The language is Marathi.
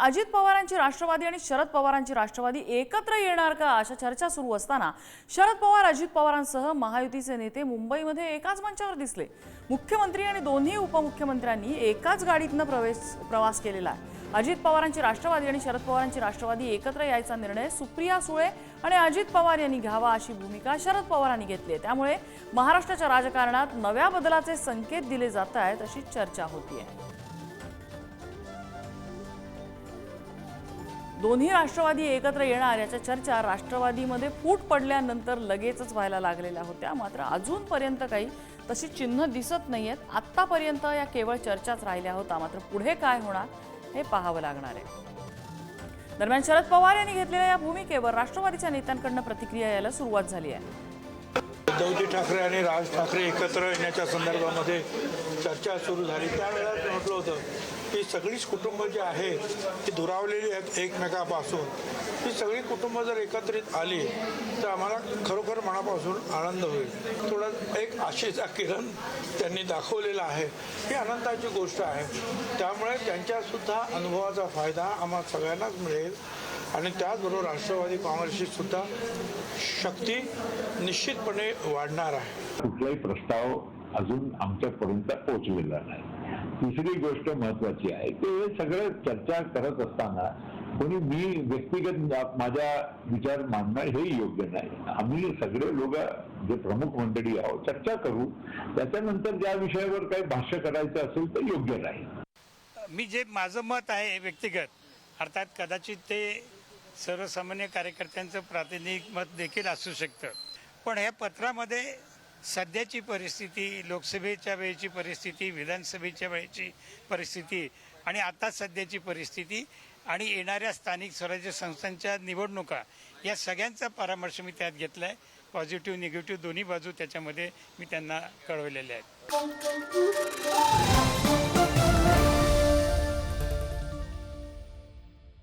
अजित पवारांची राष्ट्रवादी आणि शरद पवारांची राष्ट्रवादी एकत्र येणार का अशा चर्चा सुरू असताना शरद पवार अजित पवारांसह महायुतीचे नेते मुंबईमध्ये एकाच मंचावर दिसले। मुख्यमंत्री आणि दोन्ही उपमुख्यमंत्र्यांनी एकाच गाडीतनं प्रवास केलेला आहे। अजित पवारांची राष्ट्रवादी आणि शरद पवारांची राष्ट्रवादी एकत्र यायचा निर्णय सुप्रिया सुळे आणि अजित पवार यांनी घ्यावा अशी भूमिका शरद पवारांनी घेतली आहे। त्यामुळे महाराष्ट्राच्या राजकारणात नव्या बदलाचे संकेत दिले जात आहेत अशी चर्चा होतीये। दोन्ही राष्ट्रवादी एकत्र येणार याच्या चर्चा राष्ट्रवादीमध्ये फूट पडल्यानंतर लगेचच व्हायला लागलेल्या होत्या। मात्र अजूनपर्यंत काही तशी चिन्ह दिसत नाहीयेत। आतापर्यंत या केवळ चर्चाच राहिल्या होत्या। मात्र पुढे काय होणार हे पाहावं लागणार आहे। दरम्यान शरद पवार यांनी घेतलेल्या या भूमिकेवर राष्ट्रवादीच्या नेत्यांकडून प्रतिक्रिया यायला सुरुवात झाली आहे। उद्धव ठाकरे आणि राज ठाकरे एकत्र येण्याच्या संदर्भामध्ये चर्चा सुरू झाली। त्यावेळेला म्हटलं होतं की सगळीच कुटुंब जी आहेत ती दुरावलेली आहेत एकमेकापासून। ही सगळी कुटुंब जर एकत्रित आली तर आम्हाला खरोखर मनापासून आनंद होईल। थोडा एक आशेचा किरण त्यांनी दाखवलेला आहे, ही आनंदाची गोष्ट आहे। त्यामुळे त्यांच्यासुद्धा अनुभवाचा फायदा आम्हा सगळ्यांनाच मिळेल आणि त्याचबरोबर राष्ट्रवादी काँग्रेसची सुद्धा शक्ती निश्चितपणे वाढणार आहे। कुठलाही प्रस्ताव अजून आमच्यापर्यंत पोहोचलेला नाही। दुसरी गोष्ट महत्त्वाची आहे ते सगळं चर्चा करत असताना कोणी मी व्यक्तिगत माझा विचार मांडणं हे योग्य नाही। आम्ही सगळे लोक जे प्रमुख मंडळी आहोत चर्चा करू, त्याच्यानंतर ज्या विषयावर काही भाष्य करायचं असेल तर योग्य नाही। मी जे माझं मत आहे व्यक्तिगत, अर्थात कदाचित ते सर्वसामान्य कार्यकर्त्यांचं प्रातिनिधिक मत देखील असू शकतं, पण ह्या पत्रामध्ये सध्याची परिस्थिती, लोकसभेच्या वेळची परिस्थिती, विधानसभेच्या वेळची परिस्थिती आणि आता सध्याची परिस्थिती आणि येणाऱ्या स्थानिक स्वराज्य संस्थांच्या निवडणुका या सगळ्यांचा परामर्श मी त्यात घेतला आहे। पॉझिटिव्ह निगेटिव्ह दोन्ही बाजू त्याच्यामध्ये मी त्यांना कळवलेल्या आहेत।